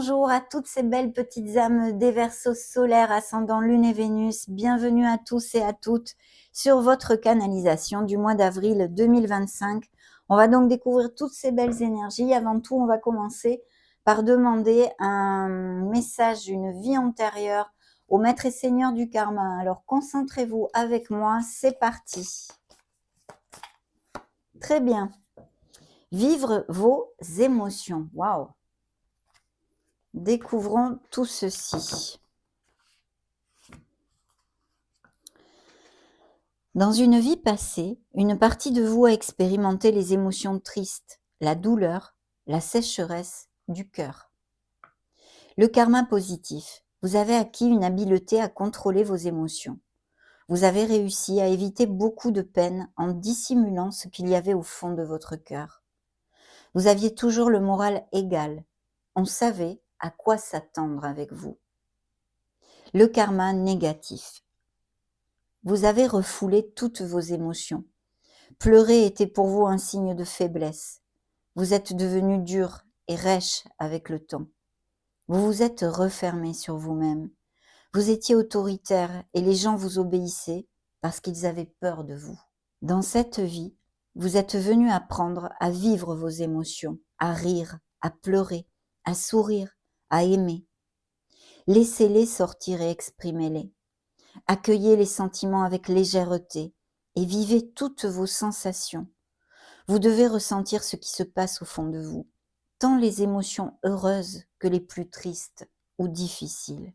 Bonjour à toutes ces belles petites âmes des Verseaux solaires, ascendant Lune et Vénus. Bienvenue à tous et à toutes sur votre canalisation du mois d'avril 2025. On va donc découvrir toutes ces belles énergies. Avant tout, on va commencer par demander un message, une vie antérieure au Maître et Seigneur du Karma. Alors concentrez-vous avec moi, c'est parti. Très bien. Vivre vos émotions. Waouh! Découvrons tout ceci. Dans une vie passée, une partie de vous a expérimenté les émotions tristes, la douleur, la sécheresse du cœur. Le karma positif. Vous avez acquis une habileté à contrôler vos émotions. Vous avez réussi à éviter beaucoup de peine en dissimulant ce qu'il y avait au fond de votre cœur. Vous aviez toujours le moral égal. On savait à quoi s'attendre avec vous. Le karma négatif. Vous avez refoulé toutes vos émotions. Pleurer était pour vous un signe de faiblesse. Vous êtes devenu dur et rêche avec le temps. Vous vous êtes refermé sur vous-même. Vous étiez autoritaire et les gens vous obéissaient parce qu'ils avaient peur de vous. Dans cette vie, vous êtes venu apprendre à vivre vos émotions, à rire, à pleurer, à sourire, à aimer. Laissez-les sortir et exprimez-les. Accueillez les sentiments avec légèreté et vivez toutes vos sensations. Vous devez ressentir ce qui se passe au fond de vous, tant les émotions heureuses que les plus tristes ou difficiles.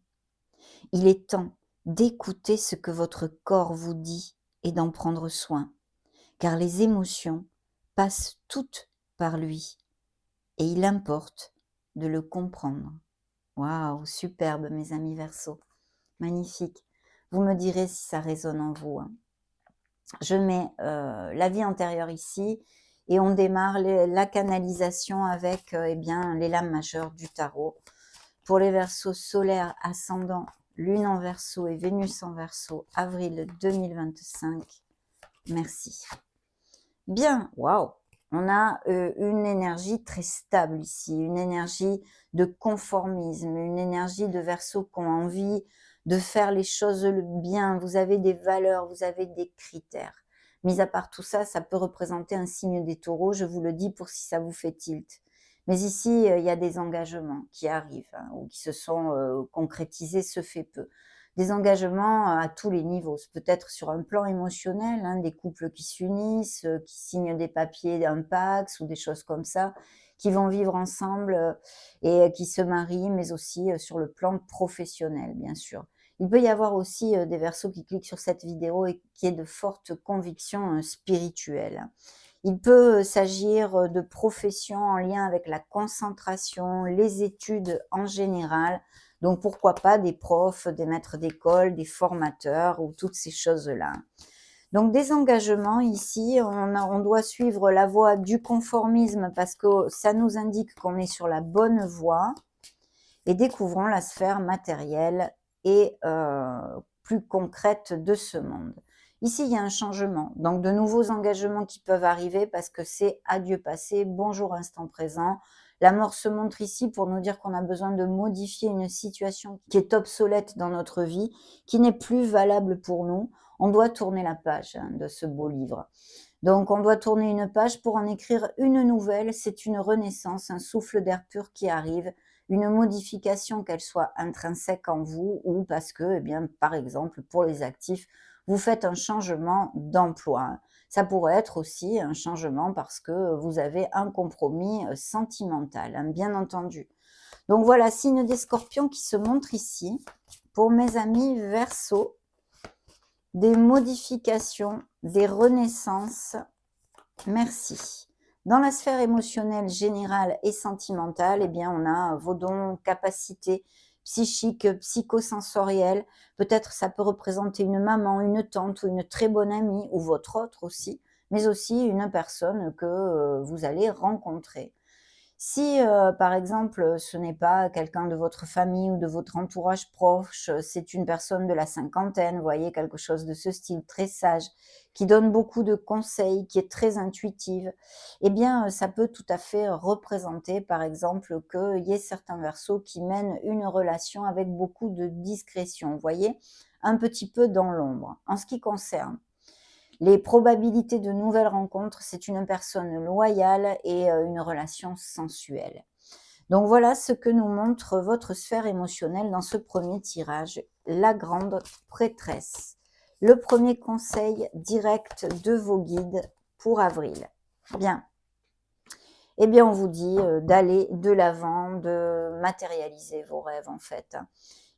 Il est temps d'écouter ce que votre corps vous dit et d'en prendre soin, car les émotions passent toutes par lui et il importe de le comprendre. Waouh, superbe mes amis Verseaux, magnifique. Vous me direz si ça résonne en vous. Je mets la vie antérieure ici et on démarre la canalisation avec eh bien, les lames majeures du tarot. Pour les Verseaux solaires, ascendant, Lune en Verseau et Vénus en Verseau, avril 2025. Merci. Bien, waouh, on a une énergie très stable ici, une énergie de conformisme, une énergie de Verseau qui ont envie de faire les choses bien. Vous avez des valeurs, vous avez des critères. Mis à part tout ça, ça peut représenter un signe des taureaux, je vous le dis pour si ça vous fait tilt. Mais ici, il y a des engagements qui arrivent ou qui se sont concrétisés, ce fait peu. Des engagements à tous les niveaux, peut-être sur un plan émotionnel, des couples qui s'unissent, qui signent des papiers d'un Pacs ou des choses comme ça, qui vont vivre ensemble et qui se marient, mais aussi sur le plan professionnel, bien sûr. Il peut y avoir aussi des Verseaux qui cliquent sur cette vidéo et qui aient de fortes convictions spirituelles. Il peut s'agir de professions en lien avec la concentration, les études en général. Donc, pourquoi pas des profs, des maîtres d'école, des formateurs ou toutes ces choses-là. Donc, des engagements ici, on doit suivre la voie du conformisme parce que ça nous indique qu'on est sur la bonne voie et découvrons la sphère matérielle et plus concrète de ce monde. Ici, il y a un changement, donc de nouveaux engagements qui peuvent arriver parce que c'est adieu passé, bonjour instant présent. La mort se montre ici pour nous dire qu'on a besoin de modifier une situation qui est obsolète dans notre vie, qui n'est plus valable pour nous. On doit tourner la page de ce beau livre. Donc, on doit tourner une page pour en écrire une nouvelle. C'est une renaissance, un souffle d'air pur qui arrive, une modification, qu'elle soit intrinsèque en vous ou parce que, eh bien, par exemple, pour les actifs, vous faites un changement d'emploi. Ça pourrait être aussi un changement parce que vous avez un compromis sentimental, bien entendu. Donc voilà, signe des scorpions qui se montre ici. Pour mes amis Verseaux, des modifications, des renaissances. Merci. Dans la sphère émotionnelle générale et sentimentale, eh bien, on a vos dons, capacités psychiques, psychosensorielles. Peut-être ça peut représenter une maman, une tante ou une très bonne amie, ou votre autre aussi, mais aussi une personne que vous allez rencontrer. Si, par exemple, ce n'est pas quelqu'un de votre famille ou de votre entourage proche, c'est une personne de la cinquantaine, vous voyez, quelque chose de ce style, très sage, qui donne beaucoup de conseils, qui est très intuitive, eh bien, ça peut tout à fait représenter, par exemple, qu'il y ait certains Verseaux qui mènent une relation avec beaucoup de discrétion, vous voyez? Un petit peu dans l'ombre. En ce qui concerne les probabilités de nouvelles rencontres, c'est une personne loyale et une relation sensuelle. Donc voilà ce que nous montre votre sphère émotionnelle dans ce premier tirage, la grande prêtresse. Le premier conseil direct de vos guides pour avril. Bien. Eh bien, on vous dit d'aller de l'avant, de matérialiser vos rêves en fait.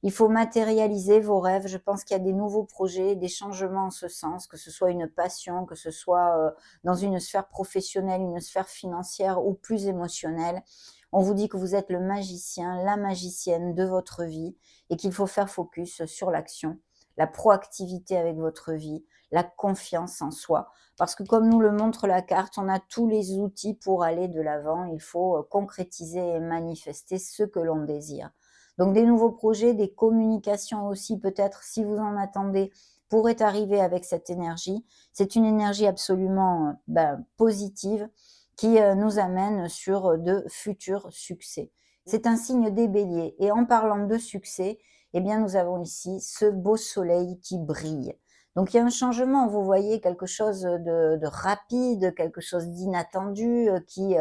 Il faut matérialiser vos rêves. Je pense qu'il y a des nouveaux projets, des changements en ce sens, que ce soit une passion, que ce soit dans une sphère professionnelle, une sphère financière ou plus émotionnelle. On vous dit que vous êtes le magicien, la magicienne de votre vie et qu'il faut faire focus sur l'action, la proactivité avec votre vie, la confiance en soi. Parce que comme nous le montre la carte, on a tous les outils pour aller de l'avant. Il faut concrétiser et manifester ce que l'on désire. Donc des nouveaux projets, des communications aussi peut-être si vous en attendez pourraient arriver avec cette énergie. C'est une énergie absolument positive qui nous amène sur de futurs succès. C'est un signe des béliers et en parlant de succès, eh bien nous avons ici ce beau soleil qui brille. Donc il y a un changement, vous voyez, quelque chose de rapide, quelque chose d'inattendu qui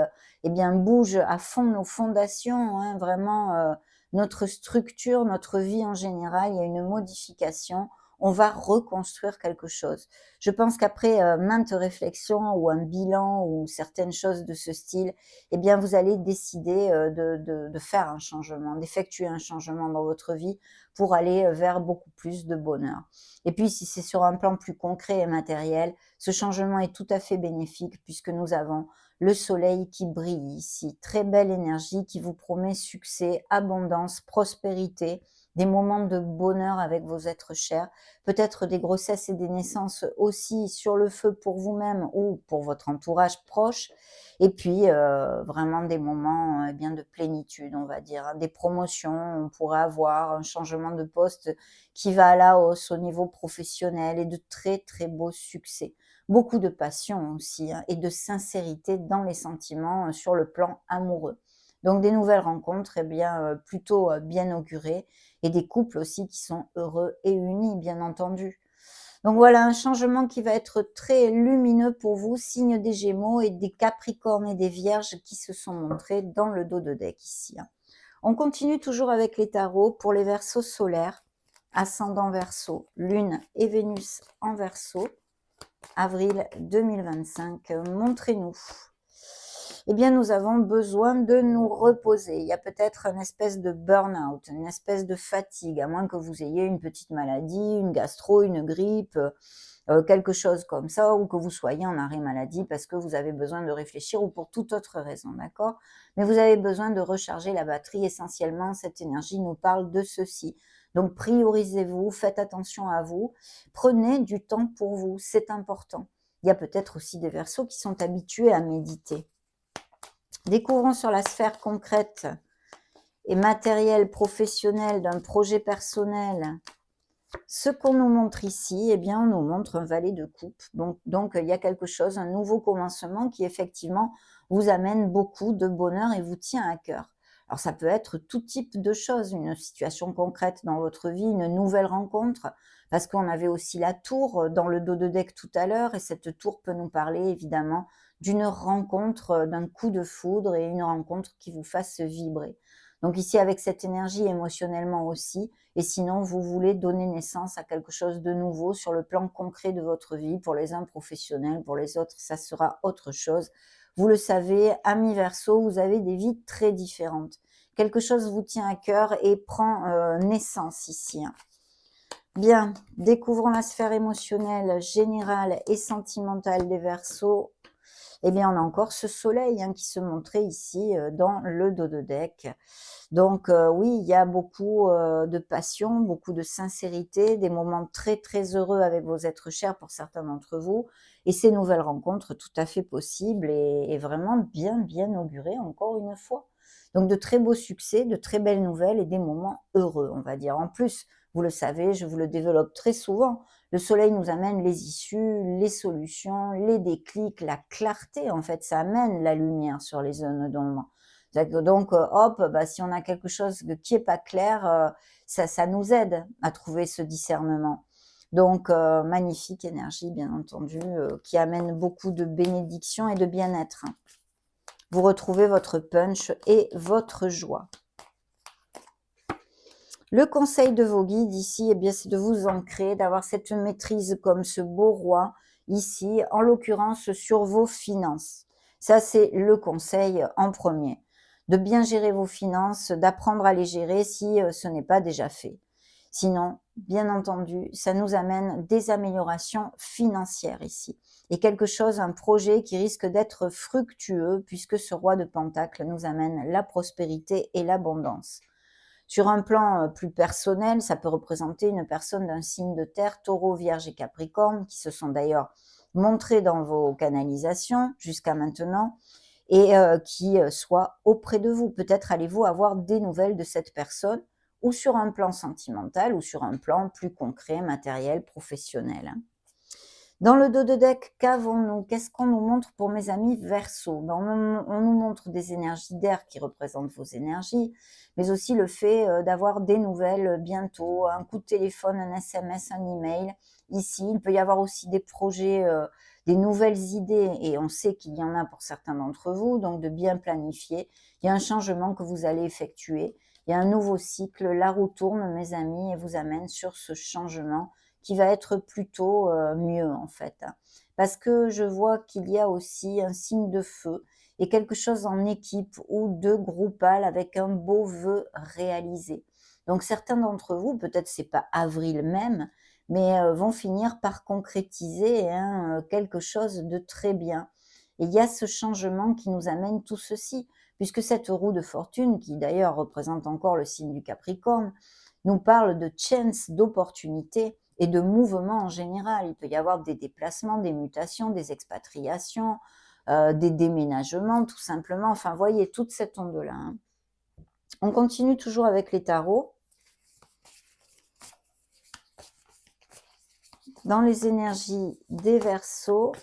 eh bien bouge à fond nos fondations, hein, vraiment notre structure, notre vie en général, il y a une modification, on va reconstruire quelque chose. Je pense qu'après maintes réflexions ou un bilan ou certaines choses de ce style, eh bien vous allez décider de faire un changement, d'effectuer un changement dans votre vie pour aller vers beaucoup plus de bonheur. Et puis si c'est sur un plan plus concret et matériel, ce changement est tout à fait bénéfique puisque nous avons le soleil qui brille ici. Très belle énergie qui vous promet succès, abondance, prospérité, des moments de bonheur avec vos êtres chers, peut-être des grossesses et des naissances aussi sur le feu pour vous-même ou pour votre entourage proche, et puis vraiment des moments eh bien de plénitude, on va dire, hein. Des promotions, on pourrait avoir un changement de poste qui va à la hausse au niveau professionnel et de très très beaux succès. Beaucoup de passion aussi hein, et de sincérité dans les sentiments sur le plan amoureux. Donc des nouvelles rencontres, eh bien, plutôt bien augurées et des couples aussi qui sont heureux et unis, bien entendu. Donc voilà, un changement qui va être très lumineux pour vous, signe des Gémeaux et des Capricornes et des Vierges qui se sont montrés dans le dos de deck ici, hein. On continue toujours avec les tarots pour les Verseaux solaires, ascendant Verseau, Lune et Vénus en Verseau. Avril 2025, montrez-nous. Eh bien, nous avons besoin de nous reposer. Il y a peut-être une espèce de burn-out, une espèce de fatigue, à moins que vous ayez une petite maladie, une gastro, une grippe, quelque chose comme ça, ou que vous soyez en arrêt maladie parce que vous avez besoin de réfléchir ou pour toute autre raison, d'accord? Mais vous avez besoin de recharger la batterie. Essentiellement, cette énergie nous parle de ceci. Donc, priorisez-vous, faites attention à vous, prenez du temps pour vous, c'est important. Il y a peut-être aussi des Verseaux qui sont habitués à méditer. Découvrons sur la sphère concrète et matérielle, professionnelle d'un projet personnel ce qu'on nous montre ici, eh bien, on nous montre un valet de coupe. Donc, il y a quelque chose, un nouveau commencement qui, effectivement, vous amène beaucoup de bonheur et vous tient à cœur. Alors, ça peut être tout type de choses, une situation concrète dans votre vie, une nouvelle rencontre, parce qu'on avait aussi la tour dans le dos de deck tout à l'heure, et cette tour peut nous parler, évidemment, d'une rencontre, d'un coup de foudre et une rencontre qui vous fasse vibrer. Donc ici, avec cette énergie émotionnellement aussi, et sinon, vous voulez donner naissance à quelque chose de nouveau sur le plan concret de votre vie. Pour les uns professionnels, pour les autres, ça sera autre chose. Vous le savez, amis Verseau, vous avez des vies très différentes. Quelque chose vous tient à cœur et prend naissance ici, hein. Bien, découvrons la sphère émotionnelle, générale et sentimentale des Verseaux. eh bien, on a encore ce soleil qui se montrait ici dans le dos de deck. Donc oui, il y a beaucoup de passion, beaucoup de sincérité, des moments très, très heureux avec vos êtres chers pour certains d'entre vous et ces nouvelles rencontres tout à fait possibles et vraiment bien, bien augurées encore une fois. Donc de très beaux succès, de très belles nouvelles et des moments heureux, on va dire. En plus, vous le savez, je vous le développe très souvent, le soleil nous amène les issues, les solutions, les déclics, la clarté en fait, ça amène la lumière sur les zones d'ombre. Donc, hop, bah, si on a quelque chose qui est pas clair, ça nous aide à trouver ce discernement. Donc, magnifique énergie, bien entendu, qui amène beaucoup de bénédictions et de bien-être. Vous retrouvez votre punch et votre joie. Le conseil de vos guides ici, eh bien, c'est de vous ancrer, d'avoir cette maîtrise comme ce beau roi ici, en l'occurrence sur vos finances. Ça, c'est le conseil en premier. De bien gérer vos finances, d'apprendre à les gérer si ce n'est pas déjà fait. Sinon, bien entendu, ça nous amène des améliorations financières ici. Et quelque chose, un projet qui risque d'être fructueux puisque ce roi de Pentacle nous amène la prospérité et l'abondance. Sur un plan plus personnel, ça peut représenter une personne d'un signe de terre, taureau, vierge et capricorne, qui se sont d'ailleurs montrés dans vos canalisations jusqu'à maintenant, et qui soit auprès de vous. Peut-être allez-vous avoir des nouvelles de cette personne, ou sur un plan sentimental, ou sur un plan plus concret, matériel, professionnel. Dans le dos de deck, qu'avons-nous? Qu'est-ce qu'on nous montre pour mes amis Verseau? On nous montre des énergies d'air qui représentent vos énergies, mais aussi le fait d'avoir des nouvelles bientôt, un coup de téléphone, un SMS, un email. Ici, il peut y avoir aussi des projets, des nouvelles idées, et on sait qu'il y en a pour certains d'entre vous, donc de bien planifier. Il y a un changement que vous allez effectuer. Il y a un nouveau cycle, la roue tourne, mes amis, et vous amène sur ce changement qui va être plutôt mieux en fait. Parce que je vois qu'il y a aussi un signe de feu et quelque chose en équipe ou de groupal avec un beau vœu réalisé. Donc certains d'entre vous, peut-être c'est pas avril même, mais vont finir par concrétiser quelque chose de très bien. Et il y a ce changement qui nous amène tout ceci, puisque cette roue de fortune, qui d'ailleurs représente encore le signe du Capricorne, nous parle de chance, d'opportunités et de mouvements en général. Il peut y avoir des déplacements, des mutations, des expatriations, des déménagements tout simplement. Enfin, voyez toute cette onde-là. On continue toujours avec les tarots. Dans les énergies des Verseaux,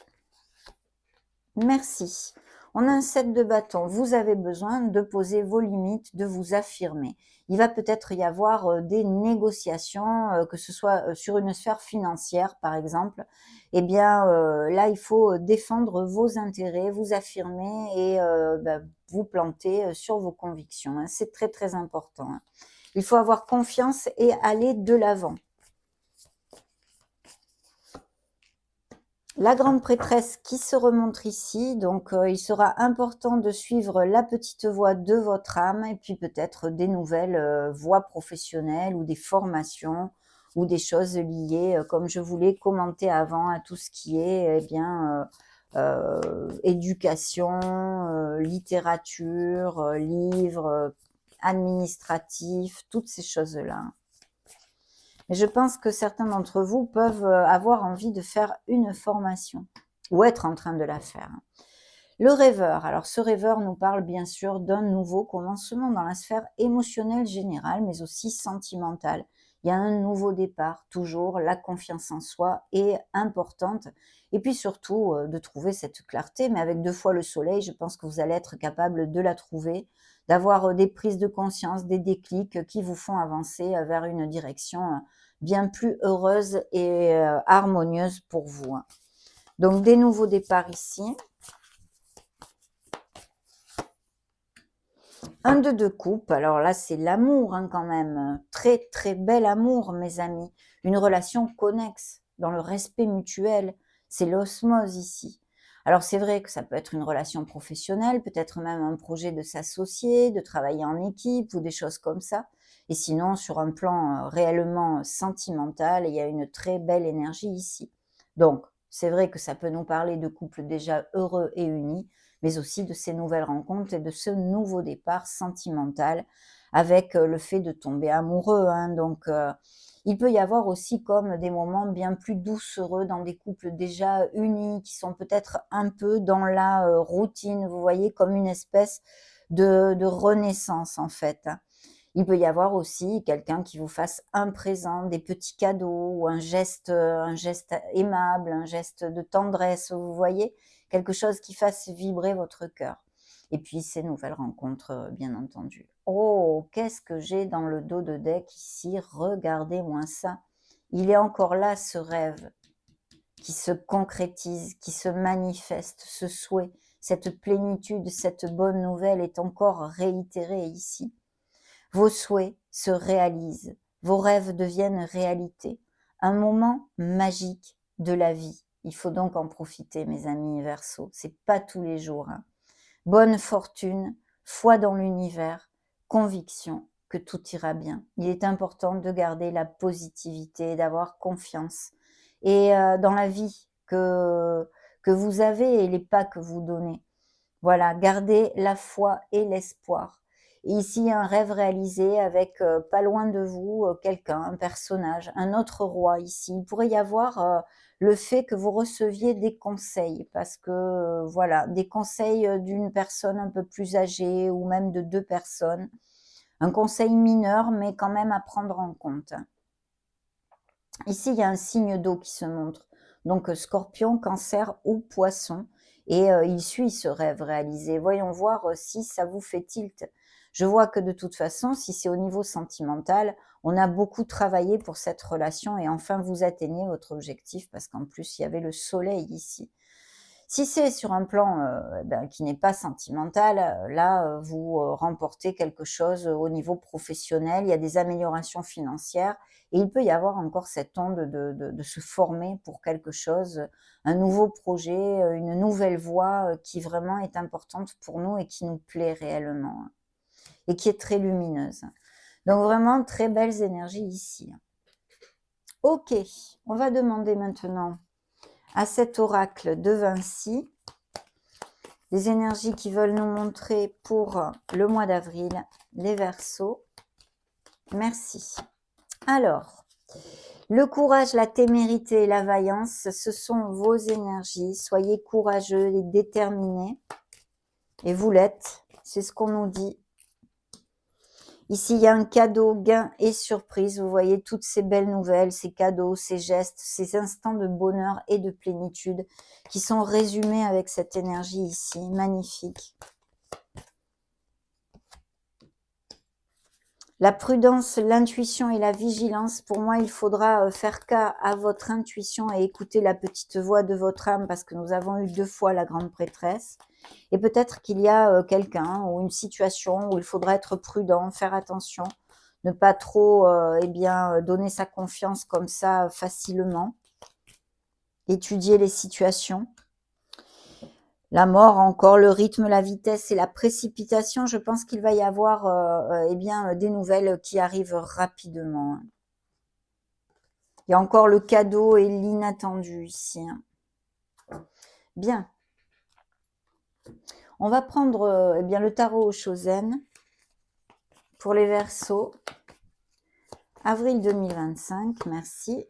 merci. On a un 7 de bâton. Vous avez besoin de poser vos limites, de vous affirmer. Il va peut-être y avoir des négociations, que ce soit sur une sphère financière, par exemple. Eh bien, là, il faut défendre vos intérêts, vous affirmer et vous planter sur vos convictions. C'est très, très important. Il faut avoir confiance et aller de l'avant. La grande prêtresse qui se remontre ici, donc il sera important de suivre la petite voie de votre âme et puis peut-être des nouvelles voies professionnelles ou des formations ou des choses liées, comme je vous l'ai commenté avant, à tout ce qui est éducation, littérature, livres, administratifs, toutes ces choses-là. Mais je pense que certains d'entre vous peuvent avoir envie de faire une formation ou être en train de la faire. Le rêveur, alors ce rêveur nous parle bien sûr d'un nouveau commencement dans la sphère émotionnelle générale, mais aussi sentimentale. Il y a un nouveau départ, toujours la confiance en soi est importante. Et puis surtout de trouver cette clarté, mais avec 2 fois le soleil, je pense que vous allez être capable de la trouver, d'avoir des prises de conscience, des déclics qui vous font avancer vers une direction bien plus heureuse et harmonieuse pour vous. Donc des nouveaux départs ici. Un de coupe, alors là c'est l'amour quand même, très très bel amour mes amis, une relation connexe, dans le respect mutuel, c'est l'osmose ici. Alors c'est vrai que ça peut être une relation professionnelle, peut-être même un projet de s'associer, de travailler en équipe ou des choses comme ça. Et sinon sur un plan réellement sentimental, il y a une très belle énergie ici. Donc C'est vrai que ça peut nous parler de couples déjà heureux et unis, mais aussi de ces nouvelles rencontres et de ce nouveau départ sentimental avec le fait de tomber amoureux, hein. Donc, il peut y avoir aussi comme des moments bien plus doucereux dans des couples déjà unis, qui sont peut-être un peu dans la routine, vous voyez, comme une espèce de renaissance en fait, hein. Il peut y avoir aussi quelqu'un qui vous fasse un présent, des petits cadeaux ou un geste aimable, un geste de tendresse, vous voyez? Quelque chose qui fasse vibrer votre cœur. Et puis ces nouvelles rencontres, bien entendu. Oh, qu'est-ce que j'ai dans le dos de deck ici? Regardez-moi ça. Il est encore là ce rêve qui se concrétise, qui se manifeste, ce souhait, cette plénitude, cette bonne nouvelle est encore réitérée ici. Vos souhaits se réalisent, vos rêves deviennent réalité. Un moment magique de la vie. Il faut donc en profiter, mes amis Verseau. C'est pas tous les jours, hein. Bonne fortune, foi dans l'univers, conviction que tout ira bien. Il est important de garder la positivité, d'avoir confiance et dans la vie que vous avez et les pas que vous donnez. Voilà, gardez la foi et l'espoir. Et ici, un rêve réalisé avec pas loin de vous quelqu'un, un personnage, un autre roi ici. Il pourrait y avoir le fait que vous receviez des conseils, parce que voilà, des conseils d'une personne un peu plus âgée ou même de deux personnes. Un conseil mineur, mais quand même à prendre en compte. Ici, il y a un signe d'eau qui se montre. Donc, Scorpion, Cancer ou Poisson. Et il suit ce rêve réalisé. Voyons voir si ça vous fait tilt. Je vois que de toute façon, si c'est au niveau sentimental, on a beaucoup travaillé pour cette relation et enfin vous atteignez votre objectif parce qu'en plus, il y avait le soleil ici. Si c'est sur un plan qui n'est pas sentimental, là, vous remportez quelque chose au niveau professionnel. Il y a des améliorations financières et il peut y avoir encore cette onde de se former pour quelque chose, un nouveau projet, une nouvelle voie qui vraiment est importante pour nous et qui nous plaît réellement, hein, et qui est très lumineuse. Donc vraiment très belles énergies ici. Ok, on va demander maintenant à cet oracle de Vinci les énergies qui veulent nous montrer pour le mois d'avril, les Verseaux. Merci. Alors, le courage, la témérité et la vaillance, ce sont vos énergies. Soyez courageux et déterminés. Et vous l'êtes, c'est ce qu'on nous dit. Ici, il y a un cadeau, gain et surprise. Vous voyez toutes ces belles nouvelles, ces cadeaux, ces gestes, ces instants de bonheur et de plénitude qui sont résumés avec cette énergie ici. Magnifique. La prudence, l'intuition et la vigilance, pour moi, il faudra faire cas à votre intuition et écouter la petite voix de votre âme parce que nous avons eu 2 fois la grande prêtresse. Et peut-être qu'il y a quelqu'un ou une situation où il faudra être prudent, faire attention, ne pas trop donner sa confiance comme ça facilement, étudier les situations. La mort encore, le rythme, la vitesse et la précipitation, je pense qu'il va y avoir des nouvelles qui arrivent rapidement. Il y a encore le cadeau et l'inattendu ici. Bien. On va prendre le tarot au Chosen pour les Verseaux. Avril 2025, merci.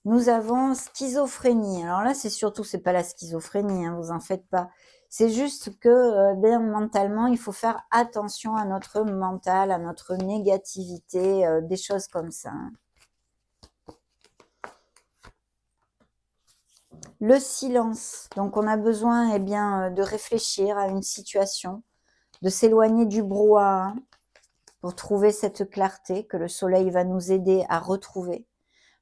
Nous avons schizophrénie. Alors là, c'est pas la schizophrénie, hein, vous en faites pas. C'est juste que mentalement, il faut faire attention à notre mental, à notre négativité, des choses comme ça, hein. Le silence. Donc, on a besoin de réfléchir à une situation, de s'éloigner du brouhaha pour trouver cette clarté que le soleil va nous aider à retrouver.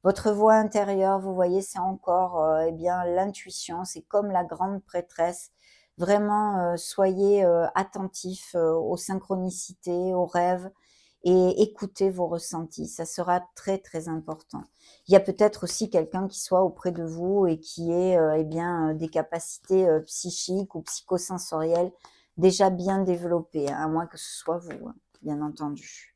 Votre voix intérieure, vous voyez, c'est encore l'intuition, c'est comme la grande prêtresse. Vraiment, soyez attentifs aux synchronicités, aux rêves et écoutez vos ressentis. Ça sera très, très important. Il y a peut-être aussi quelqu'un qui soit auprès de vous et qui ait des capacités psychiques ou psychosensorielles déjà bien développées, hein, à moins que ce soit vous, hein, bien entendu.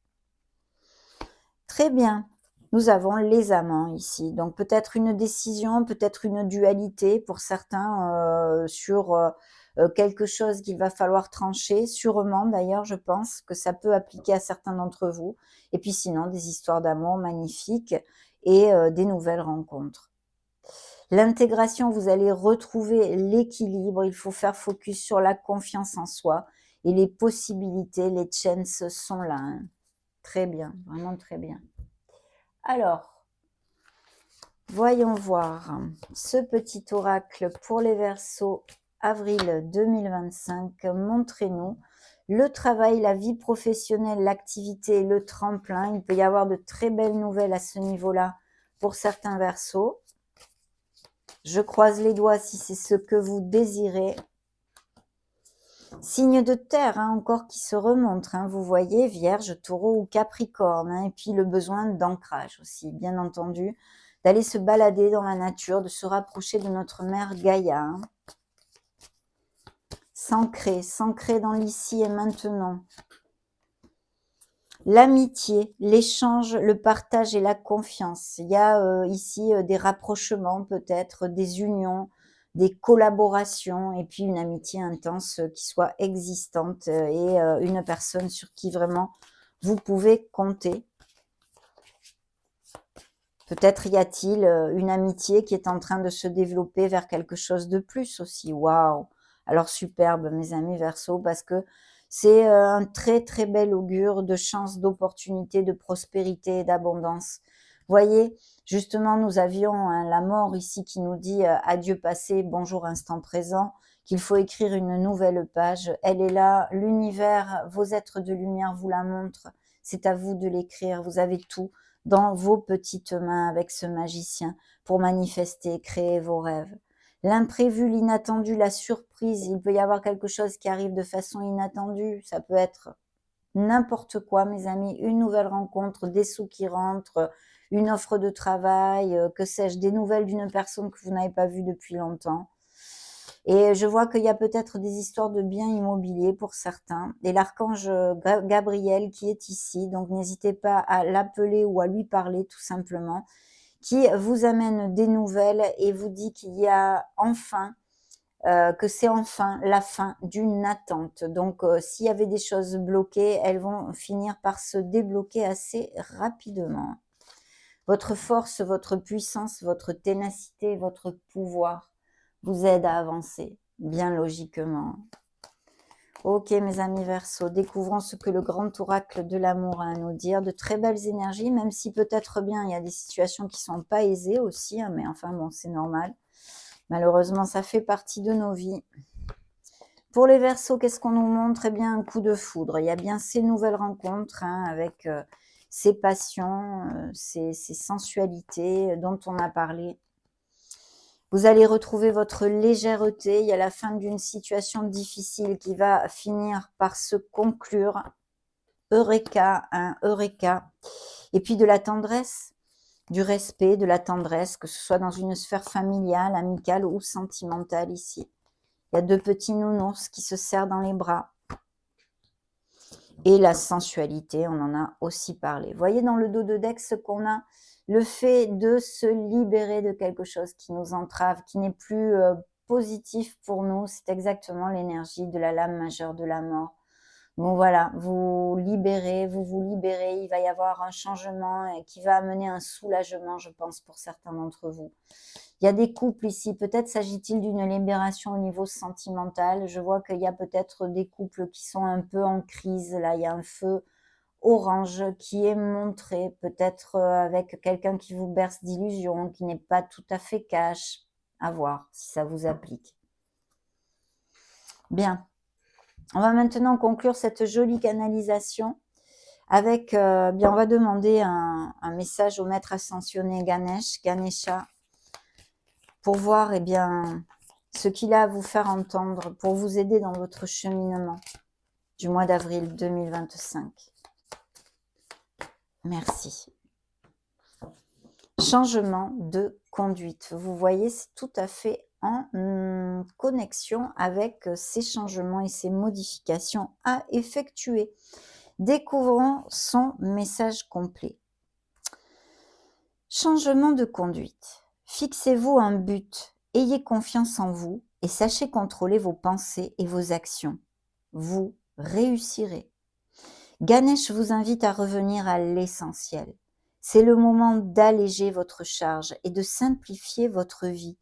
Très bien. nous avons les amants ici. Donc peut-être une décision, peut-être une dualité pour certains sur quelque chose qu'il va falloir trancher. Sûrement d'ailleurs, je pense que ça peut appliquer à certains d'entre vous. Et puis sinon, des histoires d'amour magnifiques et des nouvelles rencontres. L'intégration, vous allez retrouver l'équilibre. Il faut faire focus sur la confiance en soi et les possibilités, les chances sont là. Hein. Très bien, vraiment très bien. Alors, voyons voir ce petit oracle pour les Verseaux, avril 2025. Montrez-nous le travail, la vie professionnelle, l'activité, le tremplin. Il peut y avoir de très belles nouvelles à ce niveau-là pour certains Verseaux. Je croise les doigts si c'est ce que vous désirez. Signe de terre, hein, encore qui se remonte, hein, vous voyez, Vierge, Taureau ou Capricorne, hein, et puis le besoin d'ancrage aussi, bien entendu, d'aller se balader dans la nature, de se rapprocher de notre mère Gaïa. Hein. S'ancrer dans l'ici et maintenant. L'amitié, l'échange, le partage et la confiance. Il y a ici des rapprochements peut-être, des unions, des collaborations et puis une amitié intense qui soit existante et une personne sur qui vraiment vous pouvez compter. Peut-être y a-t-il une amitié qui est en train de se développer vers quelque chose de plus aussi. Waouh! Alors superbe mes amis Verseau parce que c'est un très très bel augure de chance, d'opportunité, de prospérité et d'abondance. Voyez, justement nous avions hein, la mort ici qui nous dit adieu passé, bonjour instant présent, qu'il faut écrire une nouvelle page. Elle est là, l'univers, vos êtres de lumière vous la montrent. C'est à vous de l'écrire, vous avez tout dans vos petites mains avec ce magicien pour manifester, créer vos rêves. L'imprévu, l'inattendu, la surprise, il peut y avoir quelque chose qui arrive de façon inattendue, ça peut être n'importe quoi mes amis, une nouvelle rencontre, des sous qui rentrent, une offre de travail, que sais-je, des nouvelles d'une personne que vous n'avez pas vue depuis longtemps. Et je vois qu'il y a peut-être des histoires de biens immobiliers pour certains. Et l'archange Gabriel qui est ici, donc n'hésitez pas à l'appeler ou à lui parler tout simplement, qui vous amène des nouvelles et vous dit qu'il y a enfin, que c'est enfin la fin d'une attente. Donc s'il y avait des choses bloquées, elles vont finir par se débloquer assez rapidement. Votre force, votre puissance, votre ténacité, votre pouvoir vous aide à avancer, bien logiquement. Ok mes amis Verseaux, découvrons ce que le grand oracle de l'amour a à nous dire. De très belles énergies, même si peut-être bien il y a des situations qui ne sont pas aisées aussi, hein, mais enfin bon, c'est normal. Malheureusement, ça fait partie de nos vies. Pour les Verseaux, qu'est-ce qu'on nous montre? Eh bien, un coup de foudre. Il y a bien ces nouvelles rencontres hein, avec ces passions, ces sensualités dont on a parlé. Vous allez retrouver votre légèreté. Il y a la fin d'une situation difficile qui va finir par se conclure. Eureka, hein, Eureka. Et puis de la tendresse, du respect, de la tendresse, que ce soit dans une sphère familiale, amicale ou sentimentale ici. Il y a deux petits nounours qui se serrent dans les bras. Et la sensualité, on en a aussi parlé. Voyez dans le dos de deck ce qu'on a, le fait de se libérer de quelque chose qui nous entrave, qui n'est plus positif pour nous. C'est exactement l'énergie de la lame majeure de la mort. Donc voilà, vous libérez, vous vous libérez. Il va y avoir un changement qui va amener un soulagement, je pense, pour certains d'entre vous. Il y a des couples ici, peut-être s'agit-il d'une libération au niveau sentimental. Je vois qu'il y a peut-être des couples qui sont un peu en crise. Là, il y a un feu orange qui est montré, peut-être avec quelqu'un qui vous berce d'illusions, qui n'est pas tout à fait cash. À voir si ça vous applique. Bien. On va maintenant conclure cette jolie canalisation avec, bien, on va demander un message au maître ascensionné Ganesha, pour voir eh bien, ce qu'il a à vous faire entendre, pour vous aider dans votre cheminement du mois d'avril 2025. Merci. Changement de conduite. Vous voyez, c'est tout à fait en connexion avec ces changements et ces modifications à effectuer. Découvrons son message complet. Changement de conduite. Fixez-vous un but, ayez confiance en vous et sachez contrôler vos pensées et vos actions. Vous réussirez. Ganesh vous invite à revenir à l'essentiel. C'est le moment d'alléger votre charge et de simplifier votre vie.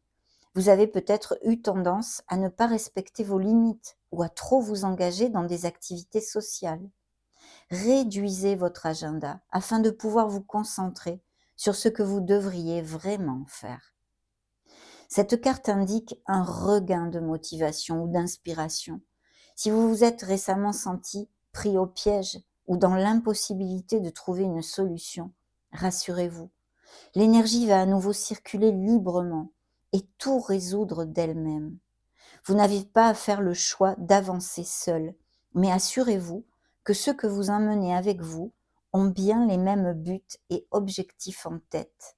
Vous avez peut-être eu tendance à ne pas respecter vos limites ou à trop vous engager dans des activités sociales. Réduisez votre agenda afin de pouvoir vous concentrer sur ce que vous devriez vraiment faire. Cette carte indique un regain de motivation ou d'inspiration. Si vous vous êtes récemment senti pris au piège ou dans l'impossibilité de trouver une solution, rassurez-vous, l'énergie va à nouveau circuler librement et tout résoudre d'elle-même. Vous n'avez pas à faire le choix d'avancer seul, mais assurez-vous que ceux que vous emmenez avec vous ont bien les mêmes buts et objectifs en tête.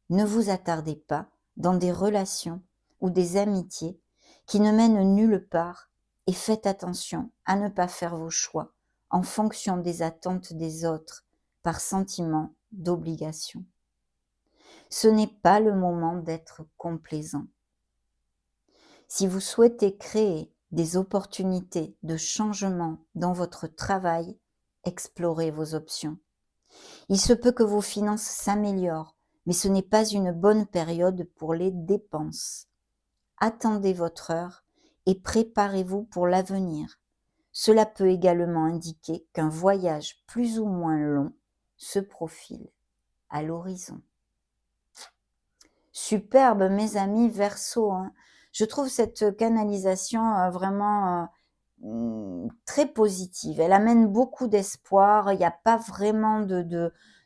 Ne vous attardez pas dans des relations ou des amitiés qui ne mènent nulle part et faites attention à ne pas faire vos choix en fonction des attentes des autres par sentiment d'obligation. Ce n'est pas le moment d'être complaisant. Si vous souhaitez créer des opportunités de changement dans votre travail, explorez vos options. Il se peut que vos finances s'améliorent, mais ce n'est pas une bonne période pour les dépenses. Attendez votre heure et préparez-vous pour l'avenir. Cela peut également indiquer qu'un voyage plus ou moins long se profile à l'horizon. Superbe, mes amis Verseau, hein. Je trouve cette canalisation vraiment très positive. Elle amène beaucoup d'espoir. Il n'y a pas vraiment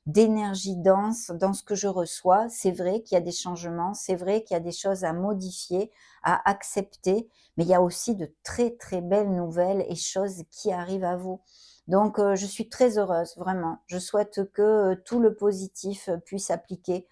d'énergie dense dans ce que je reçois. C'est vrai qu'il y a des changements, c'est vrai qu'il y a des choses à modifier, à accepter, mais il y a aussi de très très belles nouvelles et choses qui arrivent à vous. Donc je suis très heureuse, vraiment. Je souhaite que tout le positif puisse s'appliquer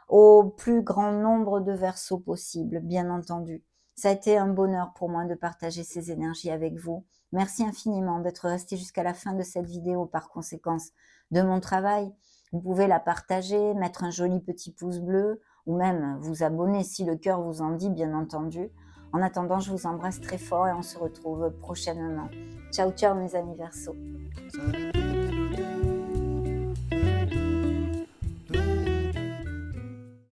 au plus grand nombre de Verseaux possible, bien entendu. Ça a été un bonheur pour moi de partager ces énergies avec vous. Merci infiniment d'être resté jusqu'à la fin de cette vidéo par conséquence de mon travail. Vous pouvez la partager, mettre un joli petit pouce bleu ou même vous abonner si le cœur vous en dit, bien entendu. En attendant, je vous embrasse très fort et on se retrouve prochainement. Ciao, ciao mes amis Verseaux.